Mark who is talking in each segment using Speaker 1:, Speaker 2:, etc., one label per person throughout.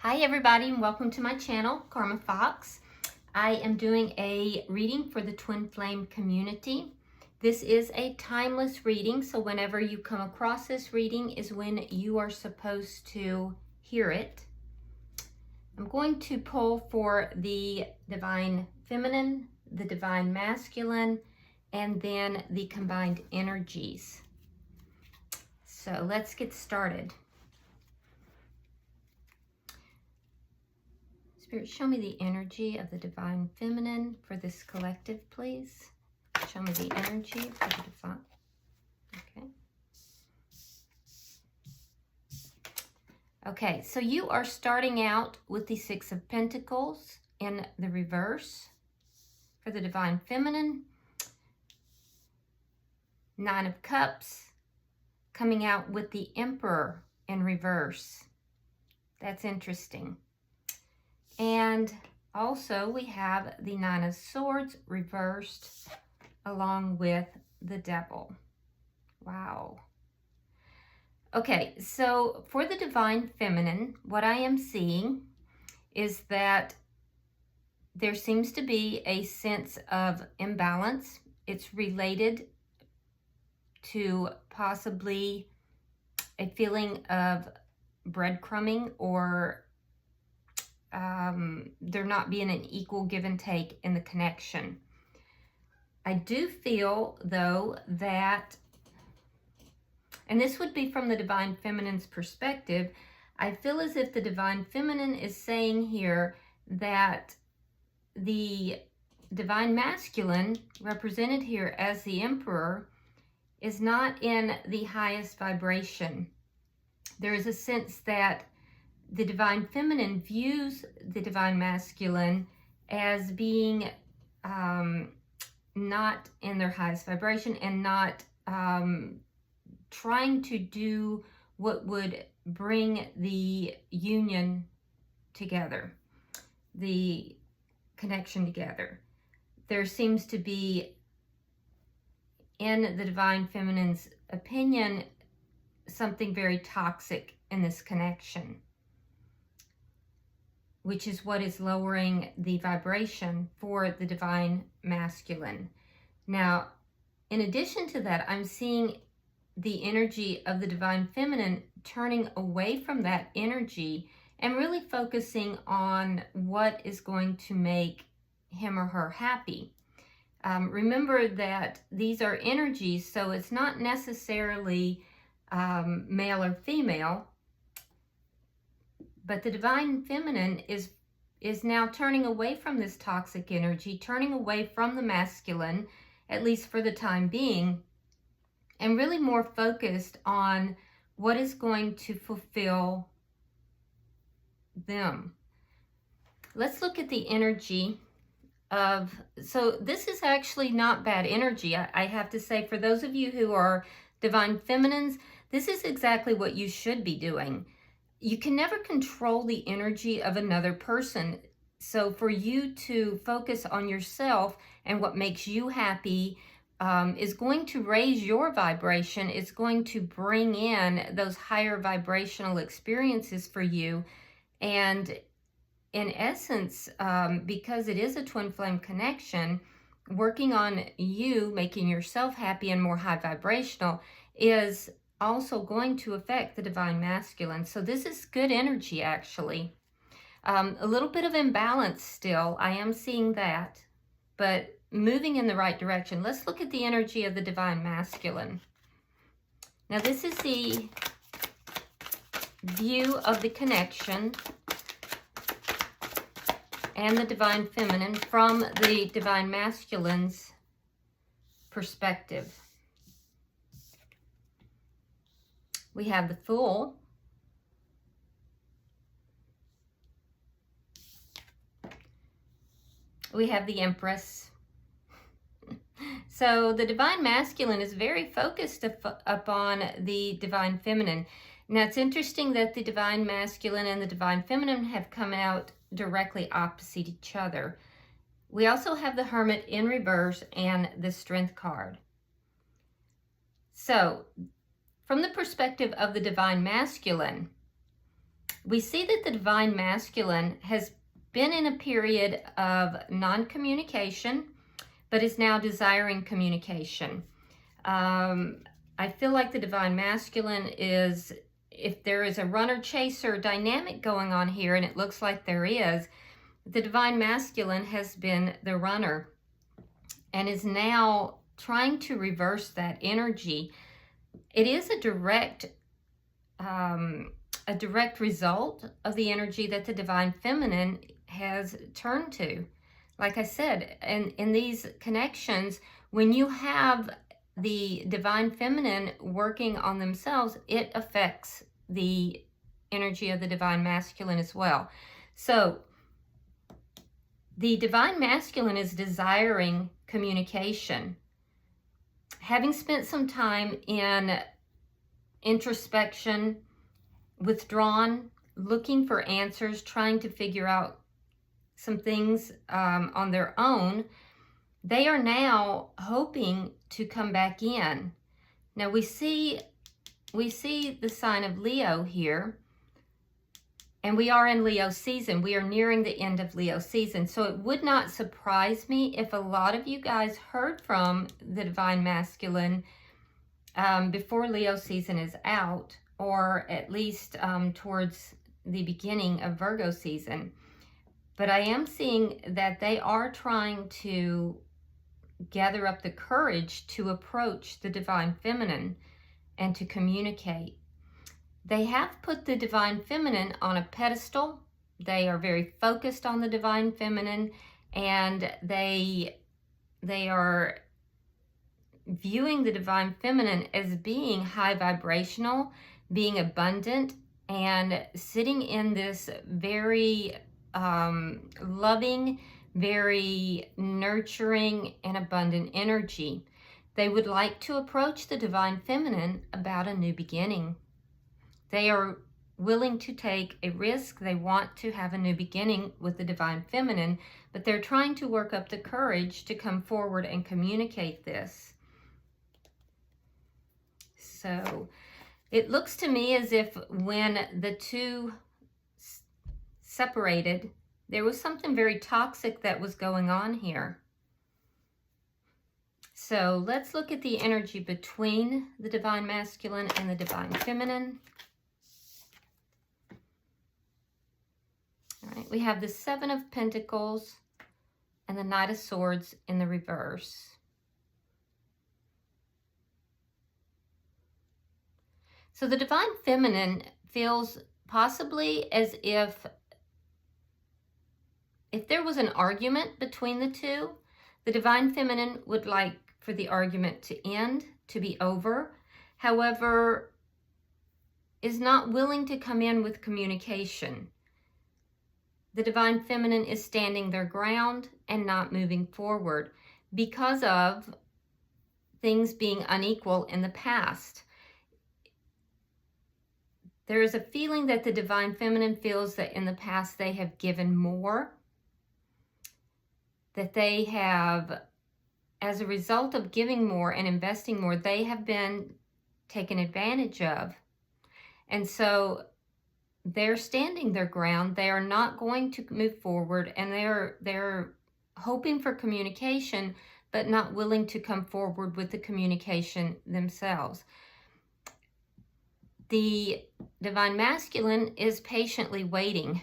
Speaker 1: Hi everybody and welcome to my channel, Karma Fox. I am doing a reading for the Twin Flame community. This is a timeless reading, so whenever you come across this reading is when you are supposed to hear it. I'm going to pull for the Divine Feminine, the Divine Masculine, and then the combined energies. So let's get started. Spirit, show me the energy of the Divine Feminine for this collective, please. Show me the energy for the Divine. Okay. Okay, so you are starting out with the Six of Pentacles in the reverse for the Divine Feminine. Nine of Cups coming out with the Emperor in reverse. That's interesting. And also we have the Nine of Swords reversed along with the Devil. Wow. Okay, so for the Divine Feminine, what I am seeing is that there seems to be a sense of imbalance. It's related to possibly a feeling of breadcrumbing or there not being an equal give and take in the connection. I do feel, though, that, and this would be from the Divine Feminine's perspective, I feel as if the Divine Feminine is saying here that the Divine Masculine, represented here as the Emperor, is not in the highest vibration. There is a sense that the Divine Feminine views the Divine Masculine as being not in their highest vibration and not trying to do what would bring the union together, the connection together. There seems to be, in the Divine Feminine's opinion, something very toxic in this connection, which is what is lowering the vibration for the Divine Masculine. Now, in addition to that, I'm seeing the energy of the Divine Feminine turning away from that energy and really focusing on what is going to make him or her happy. Remember that these are energies, so it's not necessarily male or female. But the Divine Feminine is now turning away from this toxic energy, turning away from the masculine, at least for the time being, and really more focused on what is going to fulfill them. Let's look at the energy of, so this is actually not bad energy. I have to say, for those of you who are Divine Feminines, this is exactly what you should be doing. You can never control the energy of another person. So for you to focus on yourself and what makes you happy is going to raise your vibration. It's going to bring in those higher vibrational experiences for you. And in essence, because it is a twin flame connection, working on you, making yourself happy and more high vibrational is also going to affect the Divine Masculine. So this is good energy, actually. A little bit of imbalance still. I am seeing that, but moving in the right direction. Let's look at the energy of the Divine Masculine. Now, this is the view of the connection and the Divine Feminine from the Divine Masculine's perspective. We have the Fool. We have the Empress. So the Divine Masculine is very focused upon the Divine Feminine. Now it's interesting that the Divine Masculine and the Divine Feminine have come out directly opposite each other. We also have the Hermit in reverse and the Strength card. So from the perspective of the Divine Masculine, We see that the divine masculine has been in a period of non-communication, but is now desiring communication. I feel like the divine masculine is, if there is a runner-chaser dynamic going on here, and it looks like there is, the divine masculine has been the runner and is now trying to reverse that energy. It is a direct result of the energy that the divine feminine has turned to. Like I said, in these connections, when you have the divine feminine working on themselves, it affects the energy of the divine masculine as well. So the divine masculine is desiring communication. Having spent some time in introspection, withdrawn, looking for answers, trying to figure out some things on their own, they are now hoping to come back in. Now we see the sign of Leo here, and we are in Leo season. We are nearing the end of Leo season. So it would not surprise me if a lot of you guys heard from the divine masculine before Leo season is out, or at least towards the beginning of Virgo season. But I am seeing that they are trying to gather up the courage to approach the divine feminine and to communicate. They have put the divine feminine on a pedestal. They are very focused on the divine feminine, and they are viewing the divine feminine as being high vibrational, being abundant, and sitting in this very loving, very nurturing and abundant energy. They would like to approach the divine feminine about a new beginning. They are willing to take a risk. They want to have a new beginning with the divine feminine, but they're trying to work up the courage to come forward and communicate this. So it looks to me as if when the two separated, there was something very toxic that was going on here. So let's look at the energy between the divine masculine and the divine feminine. All right, we have the Seven of Pentacles and the Knight of Swords in the reverse. So the divine feminine feels possibly as if there was an argument between the two, the divine feminine would like for the argument to end, to be over. However, is not willing to come in with communication. The divine feminine is standing their ground and not moving forward because of things being unequal in the past. There is a feeling that the divine feminine feels that in the past they have given more, that they have, as a result of giving more and investing more, they have been taken advantage of. And so they're standing their ground. They are not going to move forward, and they're hoping for communication, but not willing to come forward with the communication themselves. The divine masculine is patiently waiting.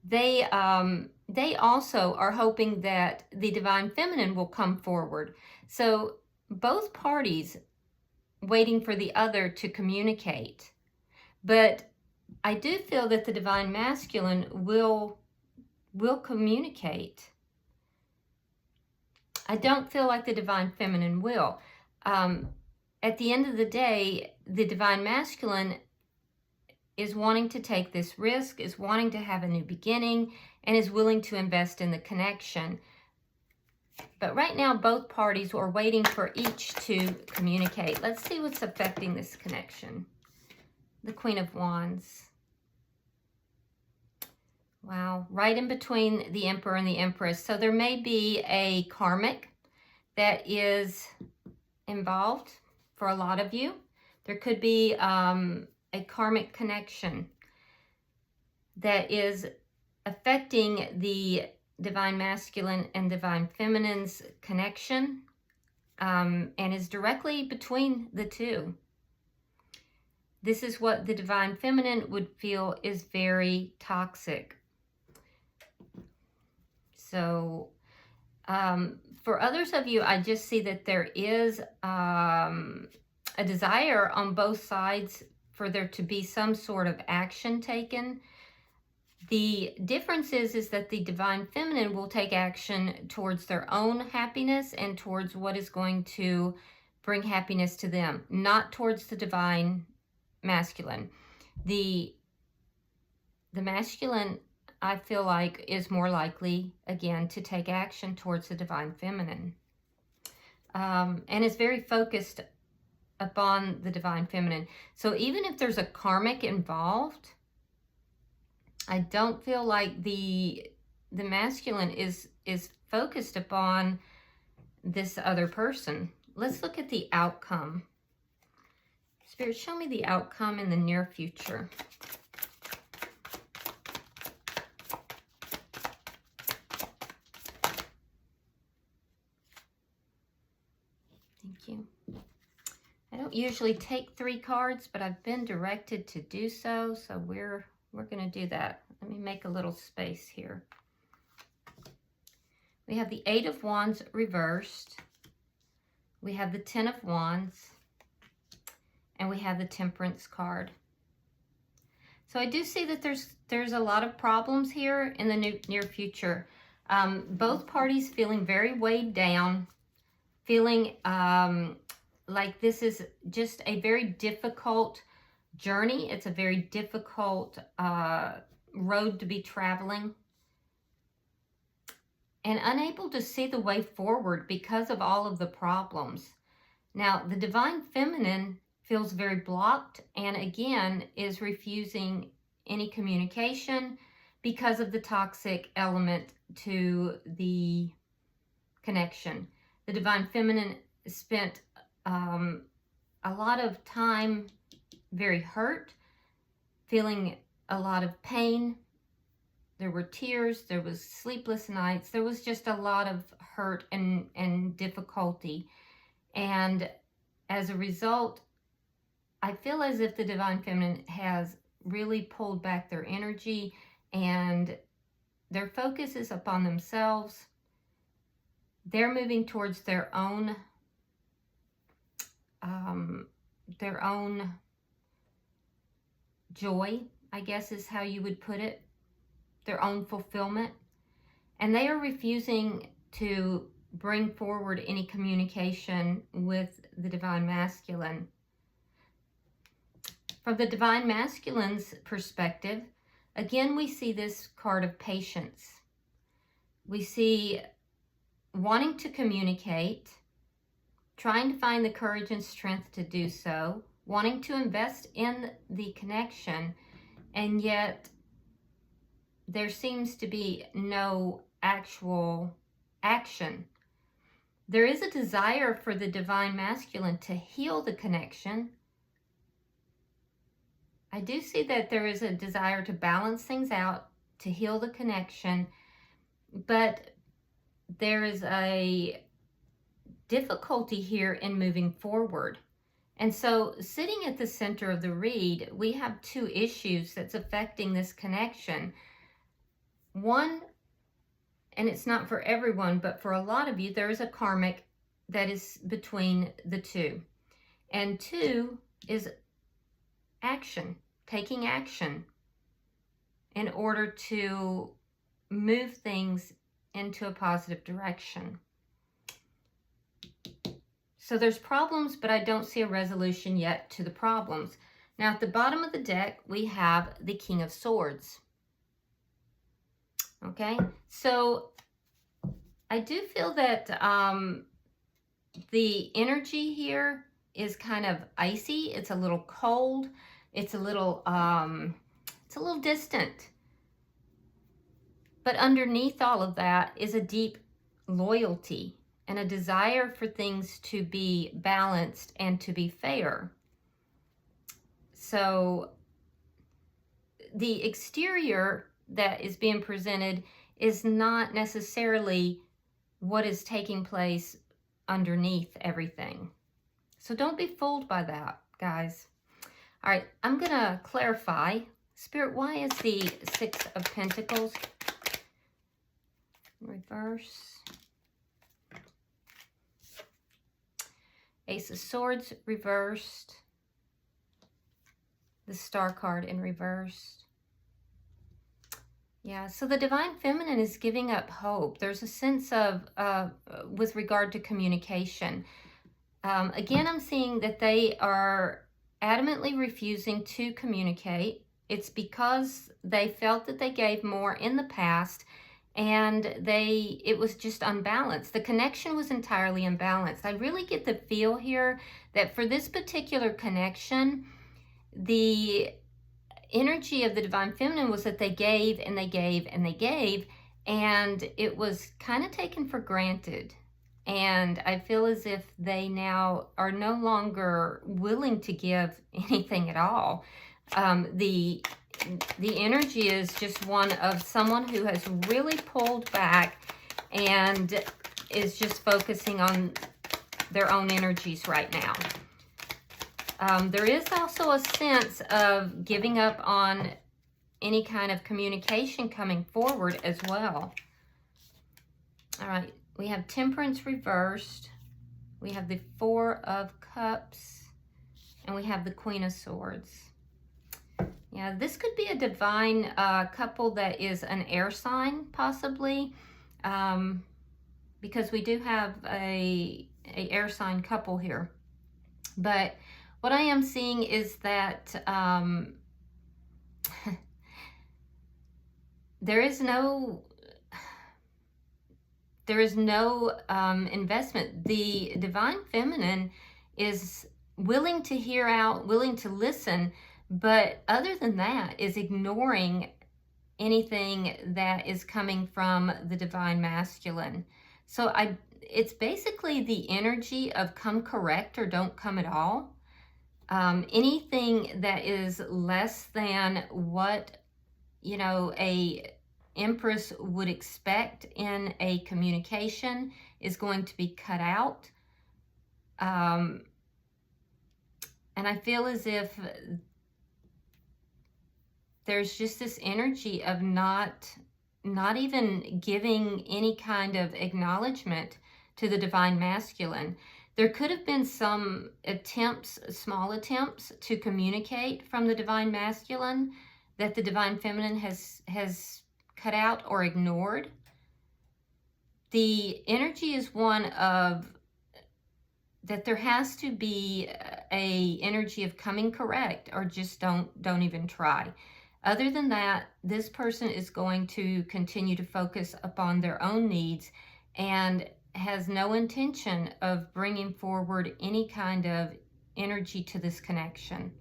Speaker 1: They also are hoping that the divine feminine will come forward. So both parties waiting for the other to communicate. But I do feel that the divine masculine will communicate. I don't feel like the divine feminine will. At the end of the day, the divine masculine is wanting to take this risk, is wanting to have a new beginning, and is willing to invest in the connection. But right now, both parties are waiting for each to communicate. Let's see what's affecting this connection. The Queen of Wands. Wow, right in between the Emperor and the Empress. So there may be a karmic that is involved for a lot of you. There could be a karmic connection that is affecting the divine masculine and divine feminine's connection, and is directly between the two. This is what the divine feminine would feel is very toxic. So for others of you, I just see that there is a desire on both sides for there to be some sort of action taken. The difference is that the divine feminine will take action towards their own happiness and towards what is going to bring happiness to them, not towards the divine masculine. The masculine, I feel like, is more likely, again, to take action towards the divine feminine. And is very focused upon the divine feminine. So even if there's a karmic involved, I don't feel like the masculine is focused upon this other person. Let's look at the outcome. Spirit, show me the outcome in the near future. Thank you. I don't usually take 3 cards, but I've been directed to do so, so we're going to do that. Let me make a little space here. We have the 8 of Wands reversed. We have the 10 of Wands. And we have the Temperance card. So I do see that there's a lot of problems here in the near future. Both parties feeling very weighed down, feeling like this is just a very difficult journey. It's a very difficult road to be traveling, and unable to see the way forward because of all of the problems. Now, the divine feminine feels very blocked and again is refusing any communication because of the toxic element to the connection. The divine feminine spent a lot of time very hurt, feeling a lot of pain. There were tears, there was sleepless nights, there was just a lot of hurt and difficulty. And as a result, I feel as if the divine feminine has really pulled back their energy and their focus is upon themselves. They're moving towards their own joy, I guess is how you would put it, their own fulfillment. And they are refusing to bring forward any communication with the divine masculine. From the divine masculine's perspective, again, we see this card of patience. We see wanting to communicate, trying to find the courage and strength to do so, wanting to invest in the connection, and yet there seems to be no actual action. There is a desire for the divine masculine to heal the connection. I do see that there is a desire to balance things out, to heal the connection, but there is a difficulty here in moving forward. And so sitting at the center of the read, we have 2 issues that's affecting this connection. One, and it's not for everyone, but for a lot of you, there is a karmic that is between the 2. And 2 is action, taking action in order to move things into a positive direction. So there's problems, but I don't see a resolution yet to the problems. Now at the bottom of the deck, we have the King of Swords. Okay, so I do feel that the energy here is kind of icy. It's a little cold. It's a little distant. But underneath all of that is a deep loyalty and a desire for things to be balanced and to be fair. So the exterior that is being presented is not necessarily what is taking place underneath everything. So don't be fooled by that, guys. All right, I'm going to clarify. Spirit, why is the Six of Pentacles reverse? Ace of Swords reversed. The Star card in reverse. Yeah, so the Divine Feminine is giving up hope. There's a sense of, with regard to communication. Again, I'm seeing that they are adamantly refusing to communicate. It's because they felt that they gave more in the past, and it was just unbalanced. The connection was entirely unbalanced. I really get the feel here that for this particular connection, the energy of the Divine Feminine was that they gave and they gave and they gave, and it was kind of taken for granted. And I feel as if they now are no longer willing to give anything at all. The energy is just one of someone who has really pulled back and is just focusing on their own energies right now. There is also a sense of giving up on any kind of communication coming forward as well. All right, we have Temperance reversed. We have the Four of Cups, and we have the Queen of Swords. Yeah, this could be a divine couple that is an air sign, possibly, because we do have a air sign couple here. But what I am seeing is that there is no investment. The Divine Feminine is willing to hear out, willing to listen, but other than that is ignoring anything that is coming from the Divine Masculine. So it's basically the energy of come correct or don't come at all. Anything that is less than what, you know, a Empress would expect in a communication is going to be cut out. And I feel as if there's just this energy of not even giving any kind of acknowledgement to the Divine Masculine. There could have been some attempts, small attempts, to communicate from the Divine Masculine that the Divine Feminine has cut out or ignored. The energy is one of that there has to be a energy of coming correct, or just don't even try. Other than that, this person is going to continue to focus upon their own needs and has no intention of bringing forward any kind of energy to this connection.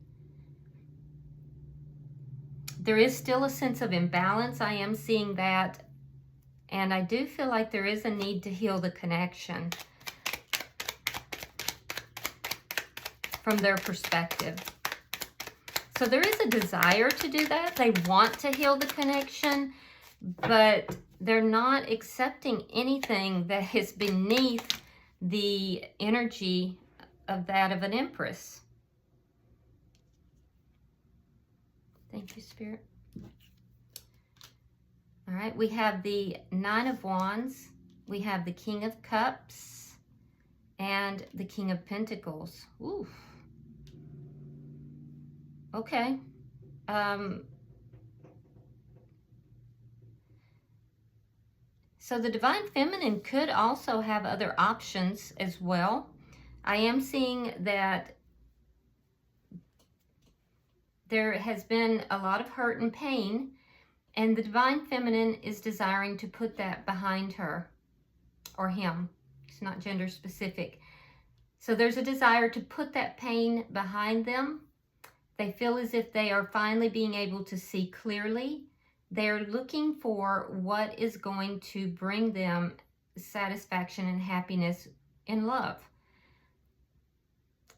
Speaker 1: There is still a sense of imbalance. I am seeing that. And I do feel like there is a need to heal the connection from their perspective. So there is a desire to do that. They want to heal the connection, but they're not accepting anything that is beneath the energy of that of an Empress. Thank you, Spirit. All right, we have the Nine of Wands, we have the King of Cups, and the King of Pentacles. Ooh. Okay. So the Divine Feminine could also have other options as well. I am seeing that there has been a lot of hurt and pain, and the Divine Feminine is desiring to put that behind her or him. It's not gender specific. So there's a desire to put that pain behind them. They feel as if they are finally being able to see clearly. They're looking for what is going to bring them satisfaction and happiness in love.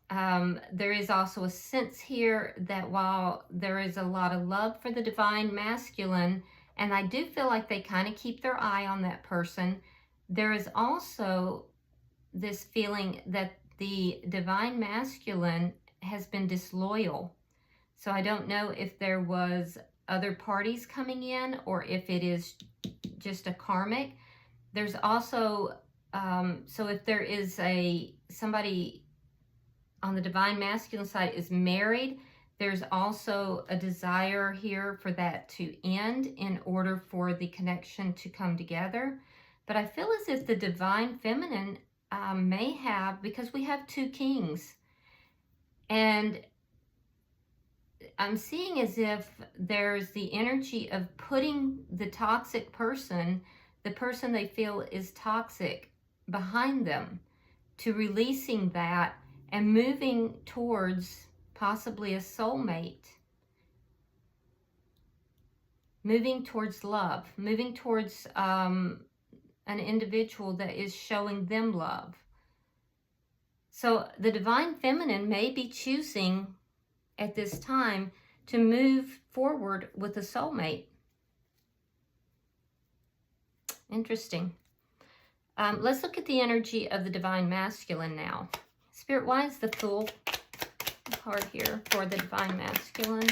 Speaker 1: There is also a sense here that while there is a lot of love for the divine masculine, and I do feel like they kind of keep their eye on that person, there is also this feeling that the divine masculine has been disloyal. So I don't know if there was other parties coming in or if it is just a karmic. There's also, so if there is somebody on the divine masculine side is married, there's also a desire here for that to end in order for the connection to come together. But I feel as if the divine feminine may have, because we have 2 kings, and I'm seeing as if there's the energy of putting the toxic person, the person they feel is toxic, behind them, to releasing that and moving towards possibly a soulmate, moving towards love, moving towards an individual that is showing them love. So the divine feminine may be choosing at this time to move forward with a soulmate. Interesting. Let's look at the energy of the divine masculine now. Spirit, why is the Fool card here for the divine masculine?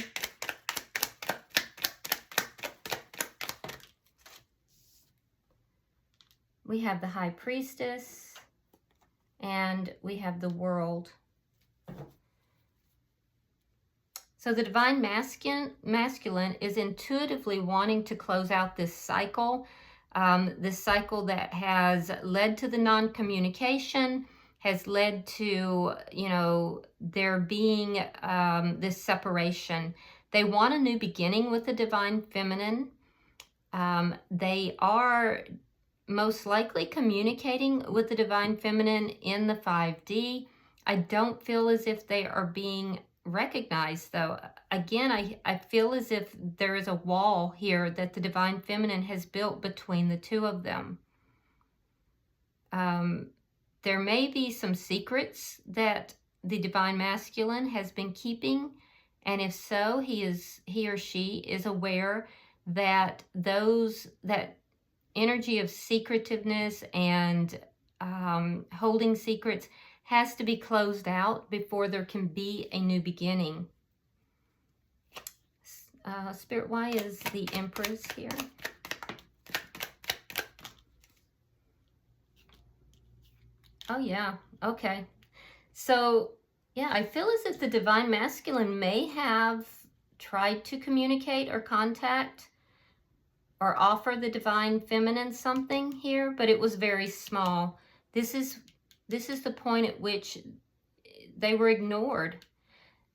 Speaker 1: We have the High Priestess, and we have the World. So the divine masculine is intuitively wanting to close out this cycle that has led to the non-communication, has led to, there being this separation. They want a new beginning with the divine feminine. They are most likely communicating with the divine feminine in the 5D. I don't feel as if they are being recognized, though. Again, I feel as if there is a wall here that the divine feminine has built between the 2 of them. There may be some secrets that the divine masculine has been keeping, and if so, he or she is aware that that energy of secretiveness and holding secrets has to be closed out before there can be a new beginning. Spirit, why is the Empress here? Oh, yeah. Okay. So, yeah, I feel as if the divine masculine may have tried to communicate or contact or offer the divine feminine something here, but it was very small. This is the point at which they were ignored.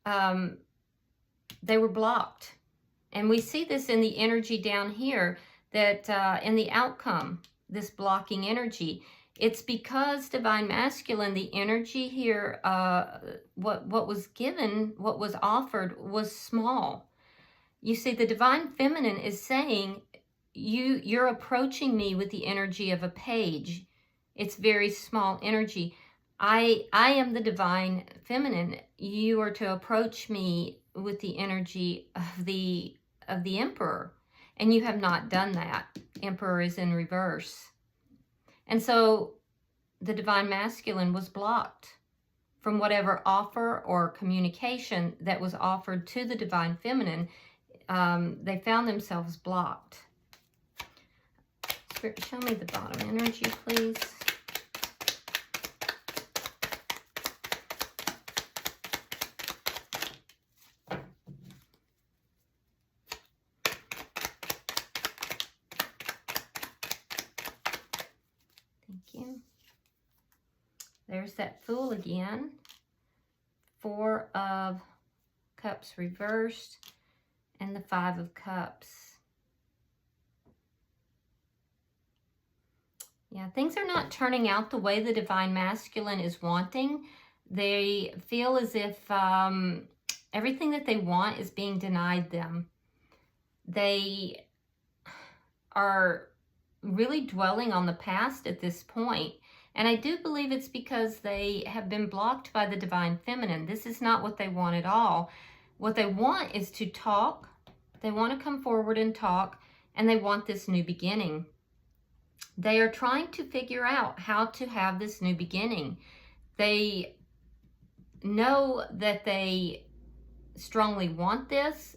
Speaker 1: They were blocked. And we see this in the energy down here, that in the outcome, this blocking energy. It's because divine masculine, the energy here, what was given, what was offered was small. You see, the divine feminine is saying, you're approaching me with the energy of a page. It's very small energy. I am the divine feminine. You are to approach me with the energy of the Emperor, and you have not done that. Emperor is in reverse. And so the divine masculine was blocked from whatever offer or communication that was offered to the divine feminine. They found themselves blocked. Spirit, show me the bottom energy, please. There's that Fool again. 4 of Cups reversed and the 5 of Cups. Yeah, things are not turning out the way the divine masculine is wanting. They feel as if everything that they want is being denied them. They are really dwelling on the past at this point. And I do believe it's because they have been blocked by the Divine Feminine. This is not what they want at all. What they want is to talk. They want to come forward and talk, and they want this new beginning. They are trying to figure out how to have this new beginning. They know that they strongly want this,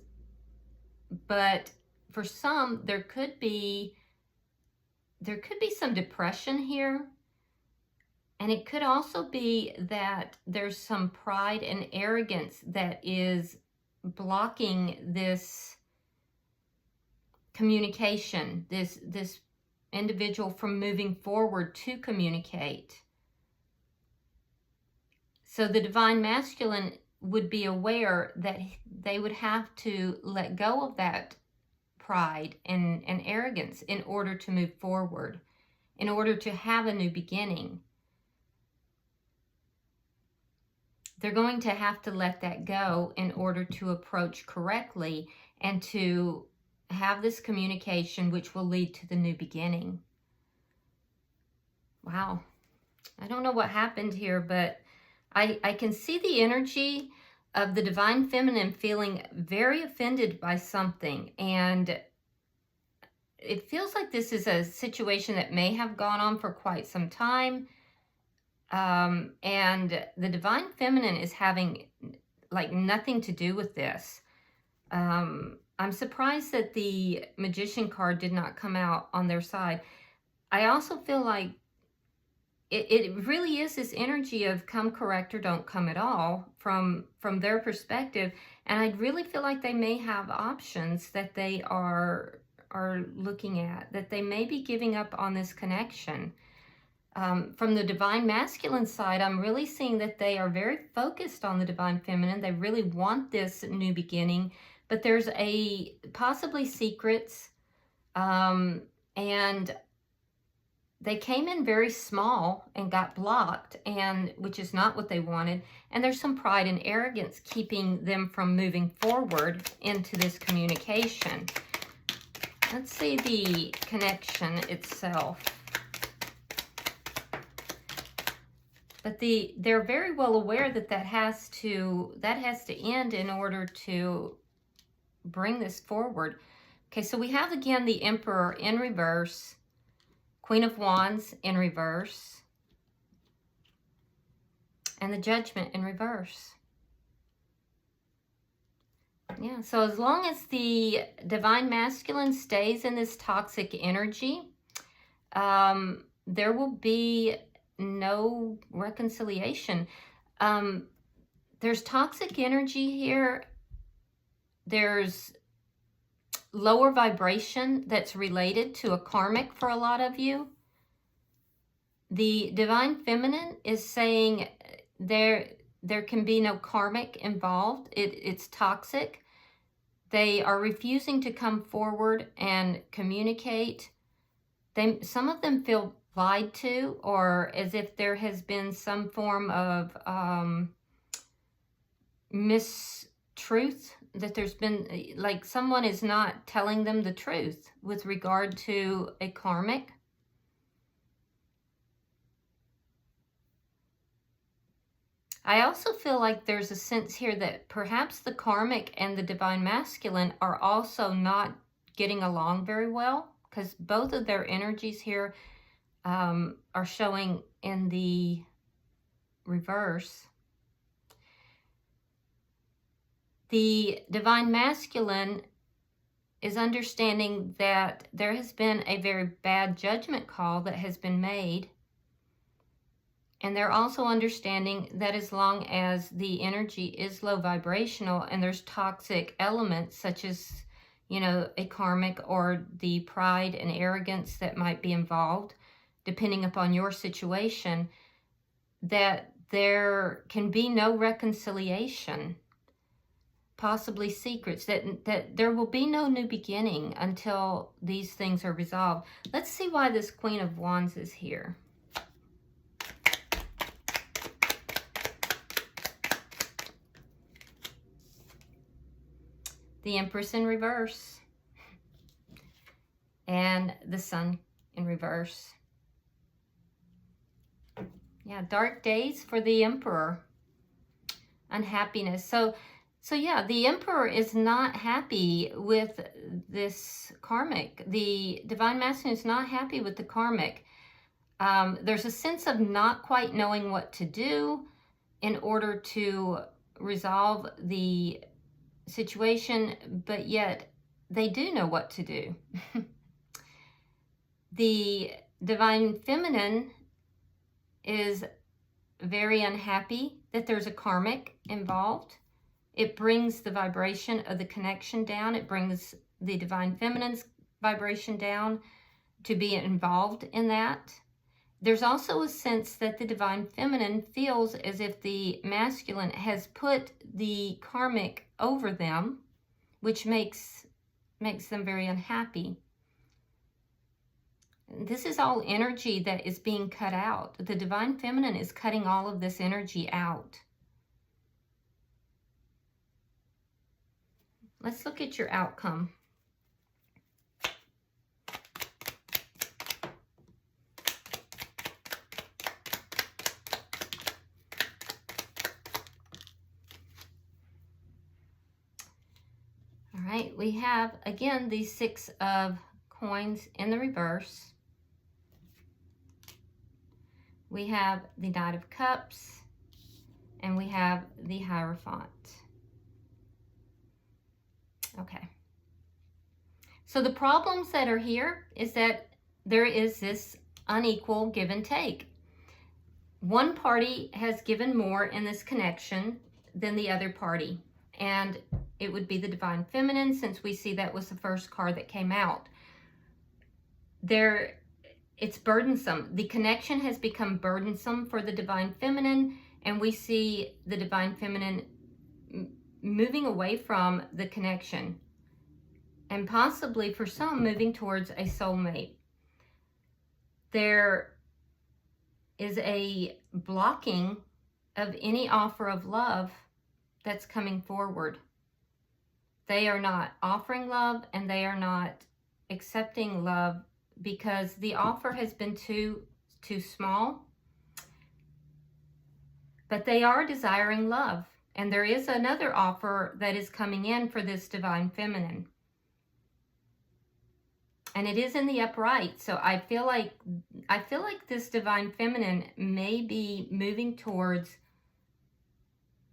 Speaker 1: but for some, there could be some depression here. And it could also be that there's some pride and arrogance that is blocking this communication, this individual from moving forward to communicate. So the Divine Masculine would be aware that they would have to let go of that pride and arrogance in order to move forward, in order to have a new beginning. They're going to have to let that go in order to approach correctly and to have this communication which will lead to the new beginning. Wow. I don't know what happened here, but I can see the energy of the Divine Feminine feeling very offended by something. And it feels like this is a situation that may have gone on for quite some time. And the Divine Feminine is having like nothing to do with this. I'm surprised that the Magician card did not come out on their side. I also feel like it really is this energy of come correct or don't come at all from their perspective. And I really feel like they may have options that they are looking at, that they may be giving up on this connection. From the Divine Masculine side, I'm really seeing that they are very focused on the Divine Feminine. They really want this new beginning, but there's possibly secrets, and they came in very small and got blocked, and which is not what they wanted. And there's some pride and arrogance keeping them from moving forward into this communication. Let's see the connection itself. But they're very well aware that that has to end in order to bring this forward. Okay, so we have again the Emperor in reverse, Queen of Wands in reverse, and the Judgment in reverse. Yeah, so as long as the Divine Masculine stays in this toxic energy, there will be no reconciliation. There's toxic energy here. There's lower vibration that's related to a karmic for a lot of you. The Divine Feminine is saying there can be no karmic involved. It's toxic. They are refusing to come forward and communicate. Some of them feel lied to, or as if there has been some form of mistruth, that there's been, like, someone is not telling them the truth with regard to a karmic. I also feel like there's a sense here that perhaps the karmic and the Divine Masculine are also not getting along very well, because both of their energies here are showing in the reverse. The Divine Masculine is understanding that there has been a very bad judgment call that has been made. And they're also understanding that as long as the energy is low vibrational and there's toxic elements such as, you know, a karmic or the pride and arrogance that might be involved, depending upon your situation, that there can be no reconciliation, possibly secrets, that there will be no new beginning until these things are resolved. Let's see why this Queen of Wands is here. The Empress in reverse and the Sun in reverse. Yeah, dark days for the Emperor. Unhappiness. So yeah, the Emperor is not happy with this karmic. The Divine Masculine is not happy with the karmic. There's a sense of not quite knowing what to do in order to resolve the situation, but yet they do know what to do. The Divine Feminine is very unhappy that there's a karmic involved. It brings the vibration of the connection down. It brings the Divine Feminine's vibration down to be involved in that. There's also a sense that the Divine Feminine feels as if the masculine has put the karmic over them, which makes them very unhappy. This is all energy that is being cut out. The Divine Feminine is cutting all of this energy out. Let's look at your outcome. All right, we have, again, the Six of Coins in the reverse. We have the Knight of Cups, and we have the Hierophant. Okay. So the problems that are here is that there is this unequal give and take. One party has given more in this connection than the other party, and it would be the Divine Feminine, since we see that was the first card that came out. It's burdensome. The connection has become burdensome for the Divine Feminine, and we see the Divine Feminine moving away from the connection, and possibly for some moving towards a soulmate. There is a blocking of any offer of love that's coming forward. They are not offering love, and they are not accepting love because the offer has been too small. But they are desiring love. And there is another offer that is coming in for this Divine Feminine. And it is in the upright. So I feel like this Divine Feminine may be moving towards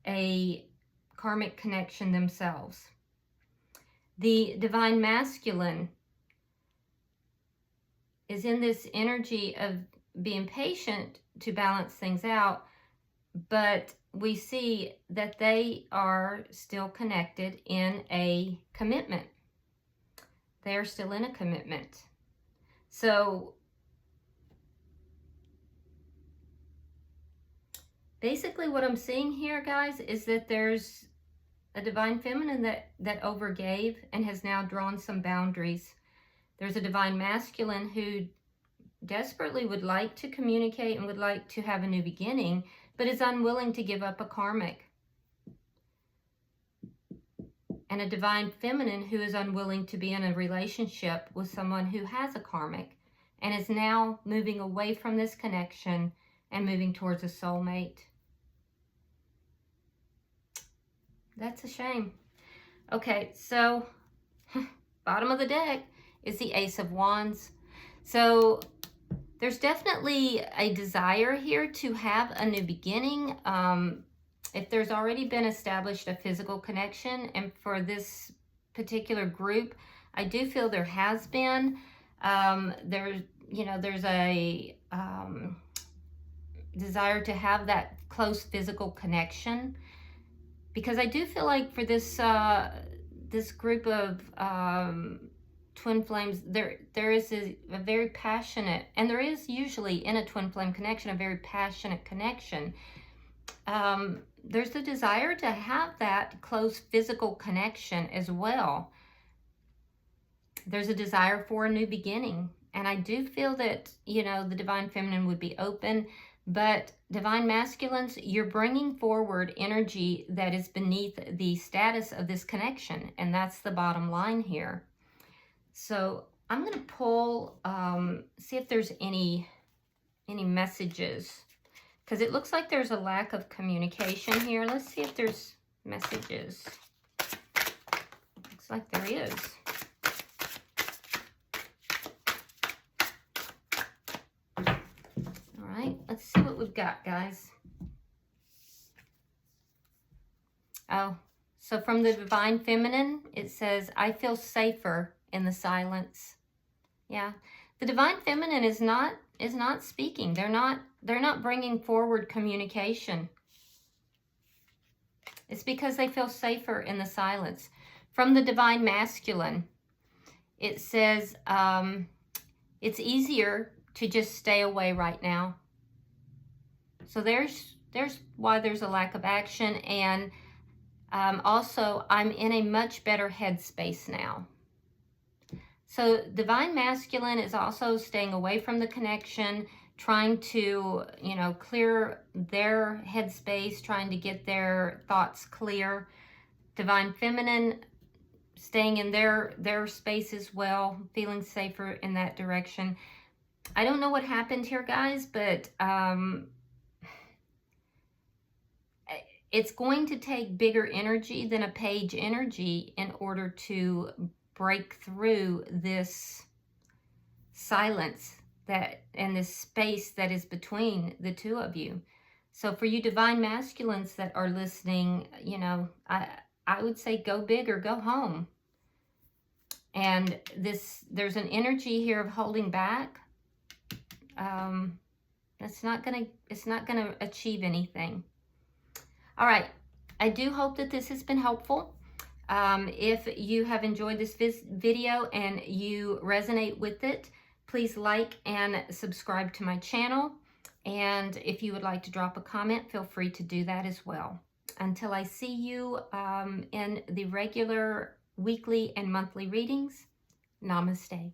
Speaker 1: a karmic connection themselves. The Divine Masculine is in this energy of being patient to balance things out, but we see that they are still connected in a commitment. They are still in a commitment. So basically what I'm seeing here, guys, is that there's a Divine Feminine that overgave and has now drawn some boundaries. There's a Divine Masculine who desperately would like to communicate and would like to have a new beginning, but is unwilling to give up a karmic. And a Divine Feminine who is unwilling to be in a relationship with someone who has a karmic and is now moving away from this connection and moving towards a soulmate. That's a shame. Okay, so bottom of the deck is the Ace of Wands. So there's definitely a desire here to have a new beginning. If there's already been established a physical connection, and for this particular group, I do feel there has been. There's a desire to have that close physical connection, because I do feel like for this this group of twin flames, there is a very passionate, and there is usually in a twin flame connection a very passionate connection. There's the desire to have that close physical connection as well. There's a desire for a new beginning, and I do feel that, the Divine Feminine would be open, but Divine Masculines, you're bringing forward energy that is beneath the status of this connection, and that's the bottom line here. So I'm going to pull, see if there's any messages because it looks like there's a lack of communication here. Let's see if there's messages. Looks like there is. All right, let's see what we've got, guys. Oh, so from the Divine Feminine, it says, I feel safer in the silence. Yeah, the Divine Feminine is not speaking. They're not bringing forward communication. It's because they feel safer in the silence. From the Divine Masculine, it says, it's easier to just stay away right now. So there's why there's a lack of action. And also, I'm in a much better headspace now. So Divine Masculine is also staying away from the connection, trying to, you know, clear their headspace, trying to get their thoughts clear. Divine Feminine, staying in their space as well, feeling safer in that direction. I don't know what happened here, guys, but it's going to take bigger energy than a page energy in order to break through this silence and this space that is between the two of you. So for you Divine Masculines that are listening, you know, I would say go big or go home. And there's an energy here of holding back. It's not gonna achieve anything. All right, I do hope that this has been helpful. If you have enjoyed this video and you resonate with it, please like and subscribe to my channel. And if you would like to drop a comment, feel free to do that as well. Until I see you in the regular weekly and monthly readings, namaste.